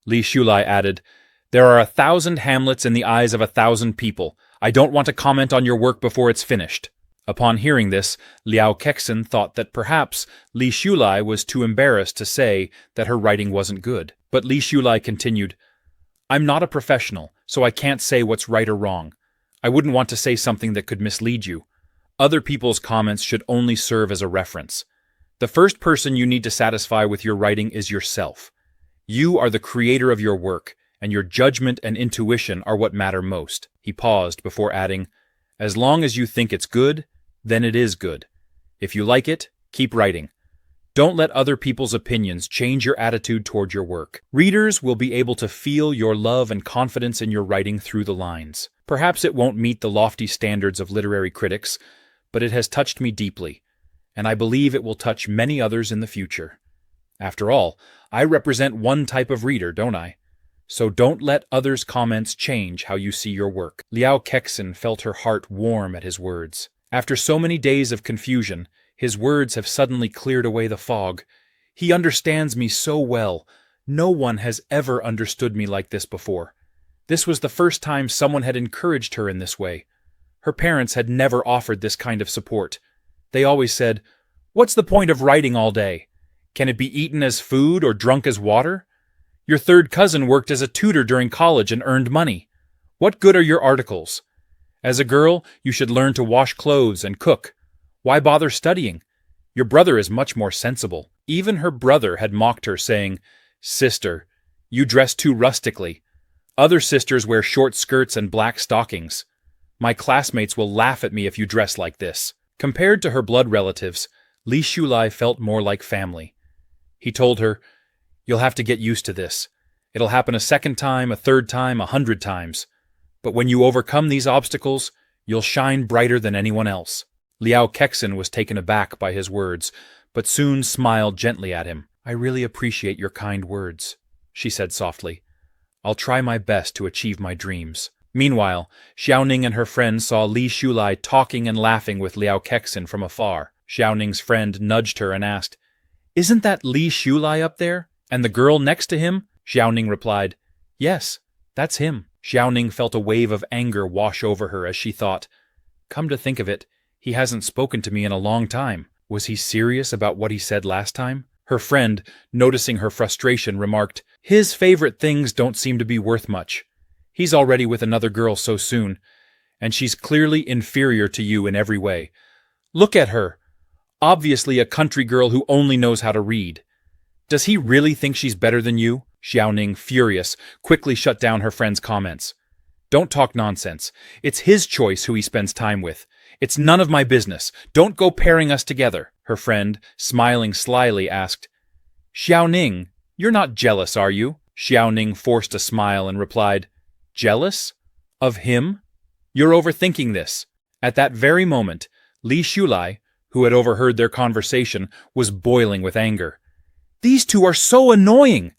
Li Shulai added, "There are 1,000 hamlets in the eyes of 1,000 people. I don't want to comment on your work before it's finished." Upon hearing this, Liao Kexin thought that perhaps Li Shulai was too embarrassed to say that her writing wasn't good. But Li Shulai continued, "I'm not a professional, so I can't say what's right or wrong. I wouldn't want to say something that could mislead you. Other people's comments should only serve as a reference. The first person you need to satisfy with your writing is yourself. You are the creator of your work, and your judgment and intuition are what matter most." He paused before adding, "As long as you think it's good, then it is good. If you like it, keep writing. Don't let other people's opinions change your attitude toward your work. Readers will be able to feel your love and confidence in your writing through the lines. Perhaps it won't meet the lofty standards of literary critics, but it has touched me deeply, and I believe it will touch many others in the future. After all, I represent one type of reader, don't I? So don't let others' comments change how you see your work." Liao Kexin felt her heart warm at his words. After so many days of confusion, his words have suddenly cleared away the fog. He understands me so well. No one has ever understood me like this before. This was the first time someone had encouraged her in this way. Her parents had never offered this kind of support. They always said, "What's the point of writing all day? Can it be eaten as food or drunk as water? Your third cousin worked as a tutor during college and earned money. What good are your articles? As a girl, you should learn to wash clothes and cook. Why bother studying? Your brother is much more sensible." Even her brother had mocked her, saying, "Sister, you dress too rustically. Other sisters wear short skirts and black stockings. My classmates will laugh at me if you dress like this." Compared to her blood relatives, Li Shulai felt more like family. He told her, "You'll have to get used to this. It'll happen a second time, a third time, 100 times. But when you overcome these obstacles, you'll shine brighter than anyone else." Liao Kexin was taken aback by his words, but soon smiled gently at him. "I really appreciate your kind words," she said softly. "I'll try my best to achieve my dreams." Meanwhile, Xiaoning and her friend saw Li Shulai talking and laughing with Liao Kexin from afar. Xiaoning's friend nudged her and asked, "Isn't that Li Shulai up there? And the girl next to him?" Xiaoning replied, "Yes, that's him." Xiaoning felt a wave of anger wash over her as she thought, "Come to think of it, he hasn't spoken to me in a long time. Was he serious about what he said last time?" Her friend, noticing her frustration, remarked, "His favorite things don't seem to be worth much. He's already with another girl so soon, and she's clearly inferior to you in every way. Look at her. Obviously a country girl who only knows how to read. Does he really think she's better than you?" Xiaoning, furious, quickly shut down her friend's comments. "Don't talk nonsense. It's his choice who he spends time with. It's none of my business. Don't go pairing us together." Her friend, smiling slyly, asked, "Xiaoning, you're not jealous, are you?" Xiaoning forced a smile and replied, "Jealous? Of him? You're overthinking this." At that very moment, Li Shulai, who had overheard their conversation, was boiling with anger. "These two are so annoying!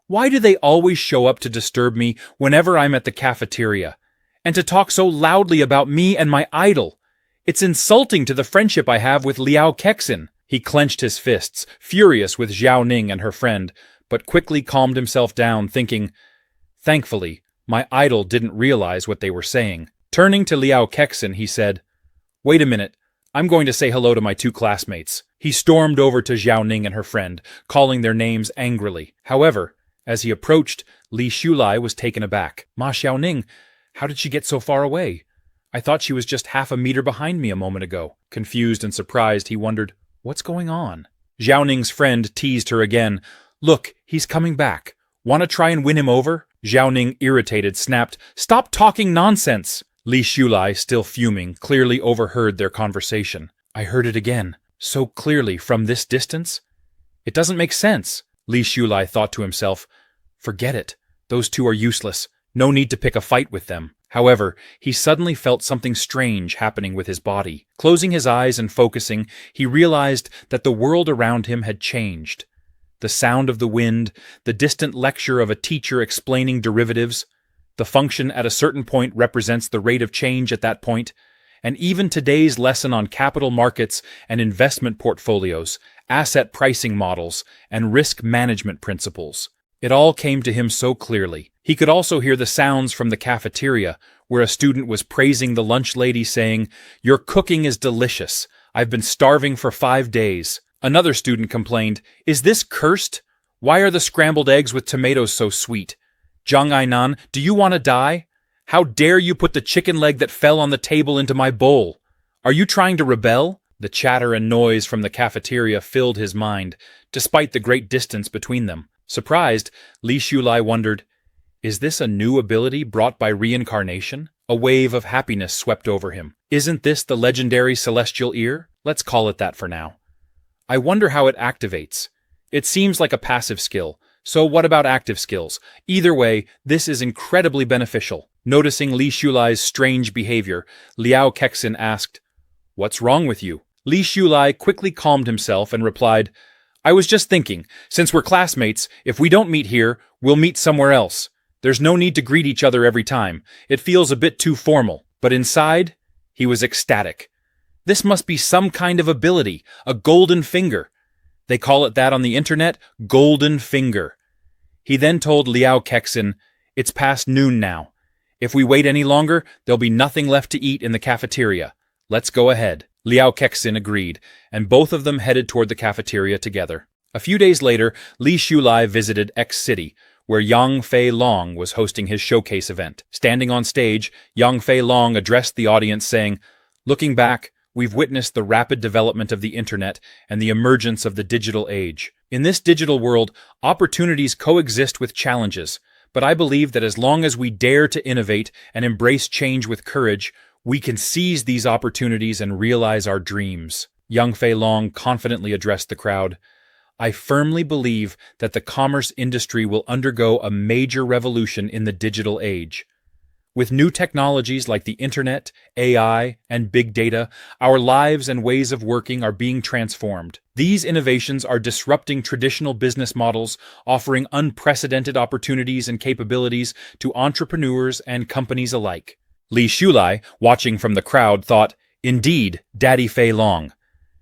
Why do they always show up to disturb me whenever I'm at the cafeteria? And to talk so loudly about me and my idol? It's insulting to the friendship I have with Liao Kexin." He clenched his fists, furious with Xiaoning and her friend, but quickly calmed himself down, thinking, "Thankfully, my idol didn't realize what they were saying." Turning to Liao Kexin, he said, "Wait a minute. I'm going to say hello to my two classmates." He stormed over to Xiaoning and her friend, calling their names angrily. However, as he approached, Li Shulai was taken aback. "Ma Xiaoning, how did she get so far away? I thought she was just half a meter behind me a moment ago." Confused and surprised, he wondered, "What's going on?" Xiaoning's friend teased her again. "Look, he's coming back. Want to try and win him over?" Xiaoning, irritated, snapped, "Stop talking nonsense!" Li Shulai, still fuming, clearly overheard their conversation. "I heard it again, so clearly from this distance? It doesn't make sense." Li Shulai thought to himself, "Forget it. Those two are useless. No need to pick a fight with them." However, he suddenly felt something strange happening with his body. Closing his eyes and focusing, he realized that the world around him had changed. The sound of the wind, the distant lecture of a teacher explaining derivatives, the function at a certain point represents the rate of change at that point, and even today's lesson on capital markets and investment portfolios, asset pricing models, and risk management principles. It all came to him so clearly. He could also hear the sounds from the cafeteria, where a student was praising the lunch lady saying, "Your cooking is delicious. I've been starving for 5 days." Another student complained, "Is this cursed? Why are the scrambled eggs with tomatoes so sweet? Jung Ainan, do you want to die? How dare you put the chicken leg that fell on the table into my bowl? Are you trying to rebel?" The chatter and noise from the cafeteria filled his mind, despite the great distance between them. Surprised, Li Shulai wondered, is this a new ability brought by reincarnation? A wave of happiness swept over him. Isn't this the legendary celestial ear? Let's call it that for now. I wonder how it activates. It seems like a passive skill, so what about active skills? Either way, this is incredibly beneficial. Noticing Li Shulai's strange behavior, Liao Kexin asked, "What's wrong with you?" Li Shulai quickly calmed himself and replied, "I was just thinking, since we're classmates, if we don't meet here, we'll meet somewhere else. There's no need to greet each other every time. It feels a bit too formal." But inside, he was ecstatic. This must be some kind of ability, a golden finger. They call it that on the internet, golden finger. He then told Liao Kexin, "It's past noon now. If we wait any longer, there'll be nothing left to eat in the cafeteria. Let's go ahead." Liao Kexin agreed, and both of them headed toward the cafeteria together. A few days later, Li Shulai visited X City, where Yang Fei Long was hosting his showcase event. Standing on stage, Yang Fei Long addressed the audience saying, "Looking back, we've witnessed the rapid development of the internet and the emergence of the digital age. In this digital world, opportunities coexist with challenges, but I believe that as long as we dare to innovate and embrace change with courage, we can seize these opportunities and realize our dreams." Yang Fei Long confidently addressed the crowd. "I firmly believe that the commerce industry will undergo a major revolution in the digital age. With new technologies like the internet, AI, and big data, our lives and ways of working are being transformed. These innovations are disrupting traditional business models, offering unprecedented opportunities and capabilities to entrepreneurs and companies alike." Li Shulai, watching from the crowd, thought, "Indeed, Daddy Fei Long."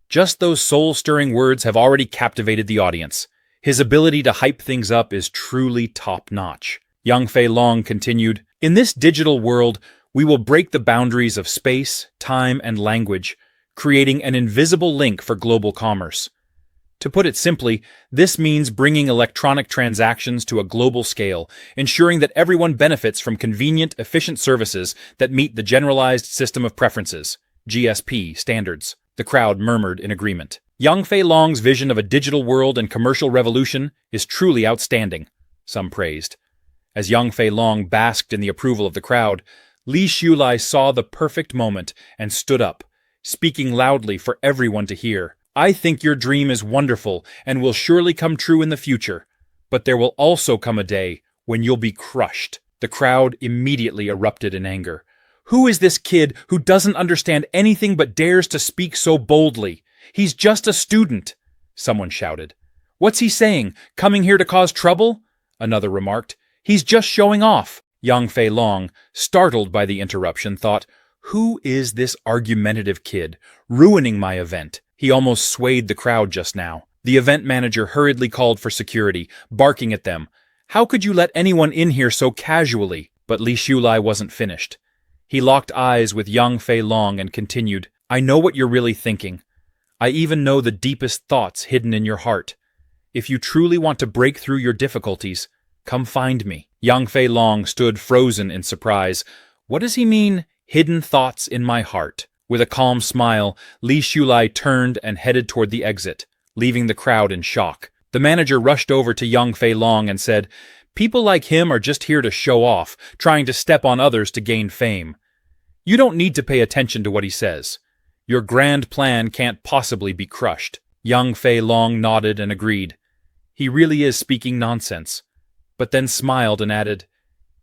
Just those soul-stirring words have already captivated the audience. His ability to hype things up is truly top-notch. Yang Fei Long continued, "In this digital world, we will break the boundaries of space, time, and language, creating an invisible link for global commerce. To put it simply, this means bringing electronic transactions to a global scale, ensuring that everyone benefits from convenient, efficient services that meet the Generalized System of Preferences, GSP, standards." The crowd murmured in agreement. Yang Fei Long's vision of a digital world and commercial revolution is truly outstanding, some praised. As Yang Fei Long basked in the approval of the crowd, Li Shulai saw the perfect moment and stood up, speaking loudly for everyone to hear. "I think your dream is wonderful and will surely come true in the future, but there will also come a day when you'll be crushed." The crowd immediately erupted in anger. "Who is this kid who doesn't understand anything but dares to speak so boldly? He's just a student," someone shouted. "What's he saying? Coming here to cause trouble?" another remarked. "He's just showing off." Yang Fei Long, startled by the interruption, thought, "Who is this argumentative kid, ruining my event?" He almost swayed the crowd just now. The event manager hurriedly called for security, barking at them. "How could you let anyone in here so casually?" But Li Shulai wasn't finished. He locked eyes with Yang Fei Long and continued, "I know what you're really thinking. I even know the deepest thoughts hidden in your heart. If you truly want to break through your difficulties, come find me." Yang Fei Long stood frozen in surprise. What does he mean, hidden thoughts in my heart? With a calm smile, Li Shulai turned and headed toward the exit, leaving the crowd in shock. The manager rushed over to Yang Fei Long and said, "People like him are just here to show off, trying to step on others to gain fame. You don't need to pay attention to what he says. Your grand plan can't possibly be crushed." Yang Fei Long nodded and agreed. He really is speaking nonsense, but then smiled and added,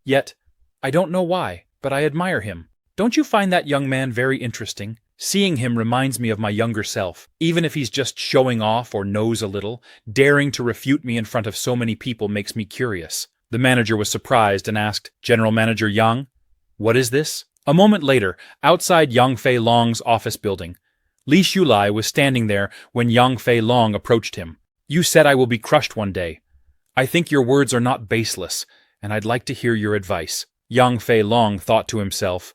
"Yet, I don't know why, but I admire him. Don't you find that young man very interesting? Seeing him reminds me of my younger self, even if he's just showing off or knows a little. Daring to refute me in front of so many people makes me curious." The manager was surprised and asked, "General Manager Yang, what is this?" A moment later, outside Yang Fei Long's office building, Li Shulai was standing there when Yang Fei Long approached him. "You said I will be crushed one day. I think your words are not baseless, and I'd like to hear your advice. Yang Fei Long thought to himself,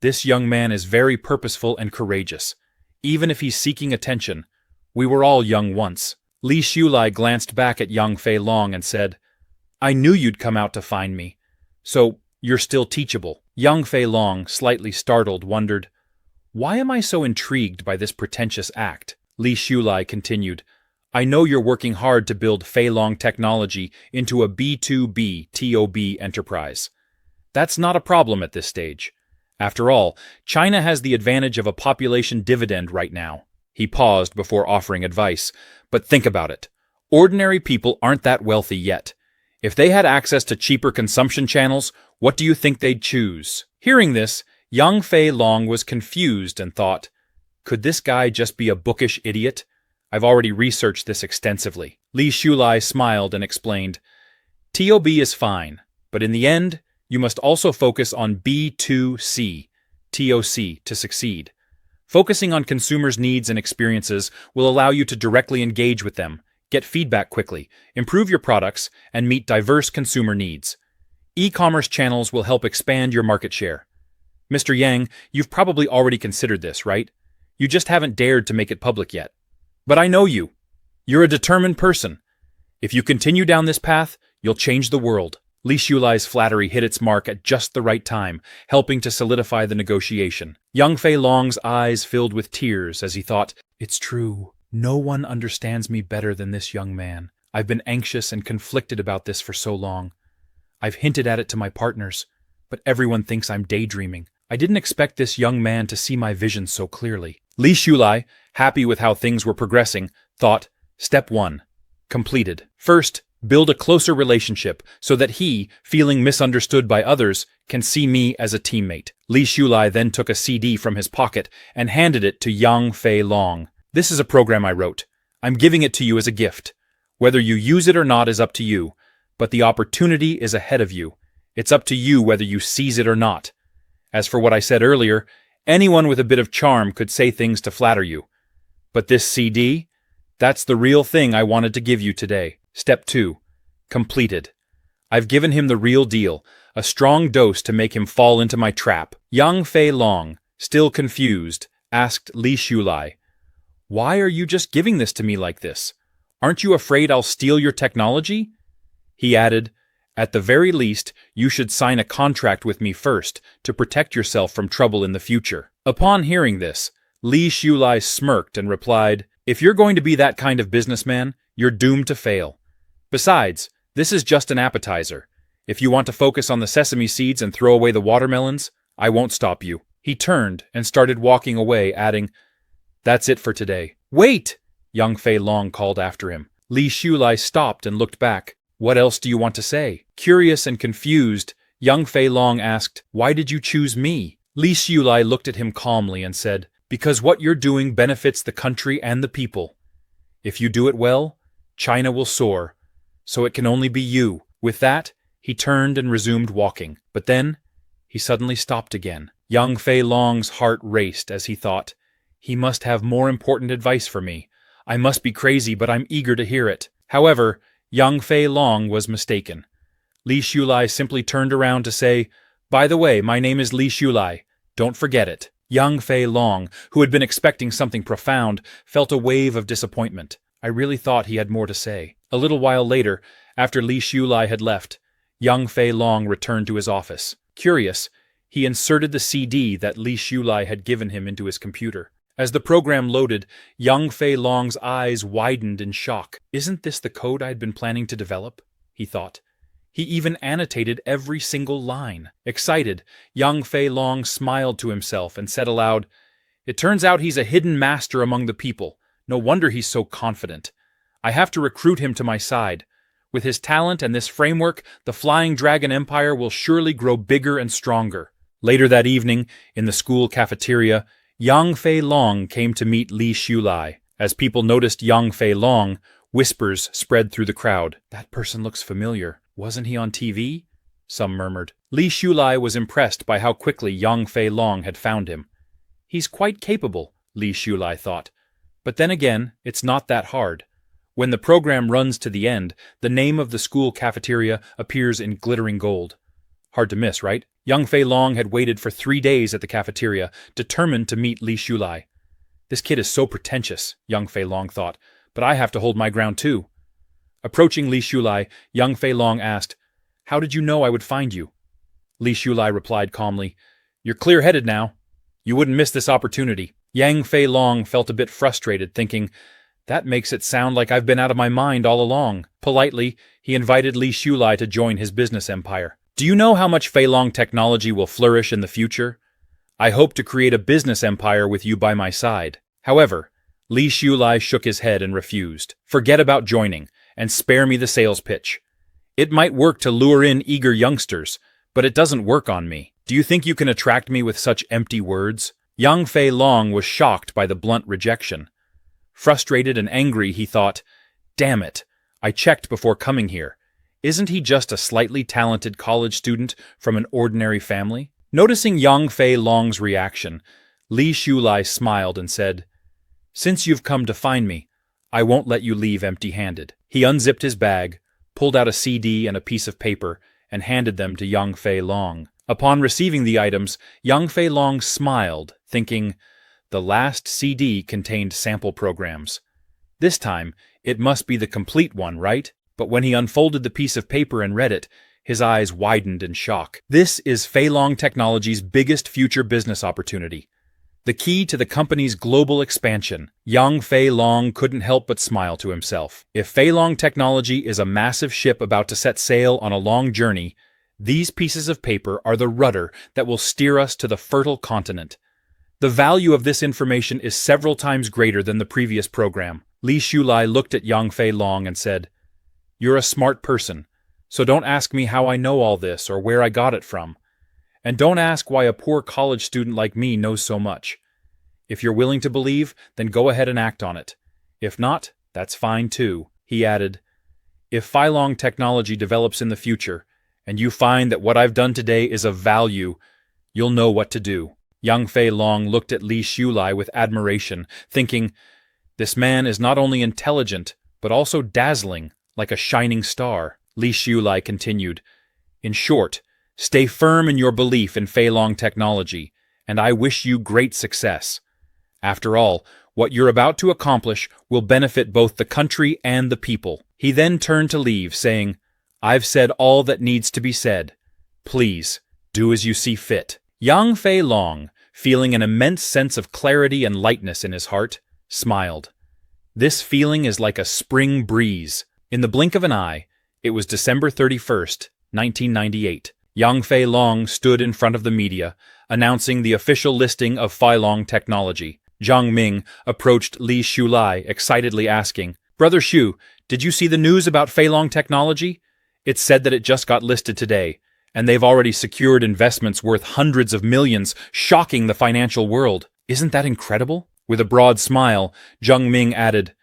this young man is very purposeful and courageous. Even if he's seeking attention, we were all young once. Li Shulai glanced back at Yang Fei Long and said, I knew you'd come out to find me. So, you're still teachable. Yang Fei Long, slightly startled, wondered, why am I so intrigued by this pretentious act? Li Shulai continued, I know you're working hard to build Fei Long technology into a B2B TOB enterprise. That's not a problem at this stage. After all, China has the advantage of a population dividend right now. He paused before offering advice, but think about it. Ordinary people aren't that wealthy yet. If they had access to cheaper consumption channels, what do you think they'd choose? Hearing this, Yang Fei Long was confused and thought, could this guy just be a bookish idiot? I've already researched this extensively. Li Shulai smiled and explained, TOB is fine, but in the end, you must also focus on B2C, TOC, to succeed. Focusing on consumers' needs and experiences will allow you to directly engage with them, get feedback quickly, improve your products, and meet diverse consumer needs. E-commerce channels will help expand your market share. Mr. Yang, you've probably already considered this, right? You just haven't dared to make it public yet. But I know you. You're a determined person. If you continue down this path, you'll change the world. Li Shulai's flattery hit its mark at just the right time, helping to solidify the negotiation. Yang Fei Long's eyes filled with tears as he thought, it's true. No one understands me better than this young man. I've been anxious and conflicted about this for so long. I've hinted at it to my partners, but everyone thinks I'm daydreaming. I didn't expect this young man to see my vision so clearly. Li Shulai, happy with how things were progressing, thought, Step 1. Completed. First, build a closer relationship so that he, feeling misunderstood by others, can see me as a teammate. Li Shulai then took a CD from his pocket and handed it to Yang Fei Long. This is a program I wrote. I'm giving it to you as a gift. Whether you use it or not is up to you, but the opportunity is ahead of you. It's up to you whether you seize it or not. As for what I said earlier, anyone with a bit of charm could say things to flatter you. But this CD? That's the real thing I wanted to give you today. Step 2. Completed. I've given him the real deal, a strong dose to make him fall into my trap. Yang Fei Long, still confused, asked Li Shulai, why are you just giving this to me like this? Aren't you afraid I'll steal your technology? He added, at the very least, you should sign a contract with me first to protect yourself from trouble in the future. Upon hearing this, Li Shulai smirked and replied, if you're going to be that kind of businessman, you're doomed to fail. Besides, this is just an appetizer. If you want to focus on the sesame seeds and throw away the watermelons, I won't stop you. He turned and started walking away, adding, that's it for today. Wait! Yang Fei Long called after him. Li Shulai stopped and looked back. What else do you want to say? Curious and confused, Yang Fei Long asked, why did you choose me? Li Shulai looked at him calmly and said, because what you're doing benefits the country and the people. If you do it well, China will soar. So it can only be you. With that, he turned and resumed walking. But then, he suddenly stopped again. Yang Fei Long's heart raced as he thought, he must have more important advice for me. I must be crazy, but I'm eager to hear it. However, Yang Fei Long was mistaken. Li Shulai simply turned around to say, by the way, my name is Li Shulai. Don't forget it. Yang Fei Long, who had been expecting something profound, felt a wave of disappointment. I really thought he had more to say. A little while later, after Li Shulai had left, Yang Fei Long returned to his office. Curious, he inserted the CD that Li Shulai had given him into his computer. As the program loaded, Yang Fei Long's eyes widened in shock. Isn't this the code I'd been planning to develop? He thought. He even annotated every single line. Excited, Yang Fei Long smiled to himself and said aloud, it turns out he's a hidden master among the people. No wonder he's so confident. I have to recruit him to my side. With his talent and this framework, the Flying Dragon Empire will surely grow bigger and stronger. Later that evening, in the school cafeteria, Yang Fei Long came to meet Li Shulai. As people noticed Yang Fei Long, whispers spread through the crowd. That person looks familiar. Wasn't he on TV? Some murmured. Li Shulai was impressed by how quickly Yang Fei Long had found him. He's quite capable, Li Shulai thought. But then again, it's not that hard. When the program runs to the end, the name of the school cafeteria appears in glittering gold. Hard to miss, right? Young Fei Long had waited for 3 days at the cafeteria, determined to meet Li Shulai. This kid is so pretentious, Young Fei Long thought, but I have to hold my ground too. Approaching Li Shulai, Young Fei Long asked, "How did you know I would find you?" Li Shulai replied calmly, "You're clear-headed now. You wouldn't miss this opportunity." Yang Fei Long felt a bit frustrated, thinking, "That makes it sound like I've been out of my mind all along." Politely, he invited Li Shulai to join his business empire. "Do you know how much Fei Long technology will flourish in the future? I hope to create a business empire with you by my side." However, Li Shulai shook his head and refused. "Forget about joining, and spare me the sales pitch. It might work to lure in eager youngsters, but it doesn't work on me. Do you think you can attract me with such empty words?" Yang Fei Long was shocked by the blunt rejection. Frustrated and angry, he thought, "Damn it, I checked before coming here. Isn't he just a slightly talented college student from an ordinary family?" Noticing Yang Fei Long's reaction, Li Shulai smiled and said, "Since you've come to find me, I won't let you leave empty-handed." He unzipped his bag, pulled out a CD and a piece of paper, and handed them to Yang Fei Long. Upon receiving the items, Yang Fei Long smiled, thinking, the last CD contained sample programs. This time, it must be the complete one, right? But when he unfolded the piece of paper and read it, his eyes widened in shock. This is Fei Long Technology's biggest future business opportunity. The key to the company's global expansion. Yang Fei Long couldn't help but smile to himself. If Fei Long Technology is a massive ship about to set sail on a long journey, these pieces of paper are the rudder that will steer us to the fertile continent. The value of this information is several times greater than the previous program. Li Shulai looked at Yang Fei Long and said, "You're a smart person, so don't ask me how I know all this or where I got it from. And don't ask why a poor college student like me knows so much. If you're willing to believe, then go ahead and act on it. If not, that's fine too." He added, "If Fei Long Technology develops in the future, and you find that what I've done today is of value, you'll know what to do." Yang Fei Long looked at Li Shulai with admiration, thinking, this man is not only intelligent, but also dazzling, like a shining star. Li Shulai continued, "In short, stay firm in your belief in Fei Long Technology, and I wish you great success. After all, what you're about to accomplish will benefit both the country and the people." He then turned to leave, saying, "I've said all that needs to be said. Please, do as you see fit." Yang Fei Long, feeling an immense sense of clarity and lightness in his heart, smiled. This feeling is like a spring breeze. In the blink of an eye, it was December 31st, 1998. Yang Fei Long stood in front of the media, announcing the official listing of Fei Long Technology. Zhang Ming approached Li Shulai, excitedly asking, "Brother Shu, did you see the news about Fei Long Technology? It said that it just got listed today, and they've already secured investments worth hundreds of millions, shocking the financial world. Isn't that incredible?" With a broad smile, Zhang Ming added,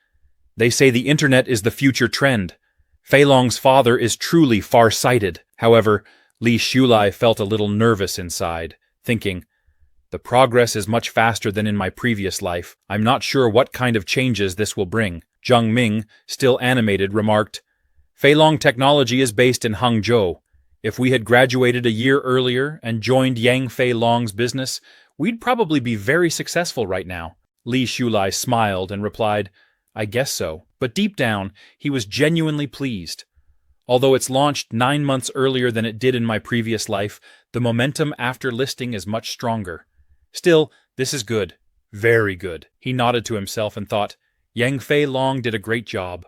"They say the internet is the future trend. Fei Long's father is truly far-sighted." However, Li Shulai felt a little nervous inside, thinking, the progress is much faster than in my previous life. I'm not sure what kind of changes this will bring. Zhang Ming, still animated, remarked, "Fei Long Technology is based in Hangzhou. If we had graduated a year earlier and joined Yang Fei Long's business, we'd probably be very successful right now." Li Shulai smiled and replied, "I guess so." But deep down, he was genuinely pleased. Although it's launched 9 months earlier than it did in my previous life, the momentum after listing is much stronger. Still, this is good. Very good. He nodded to himself and thought, Yang Fei Long did a great job.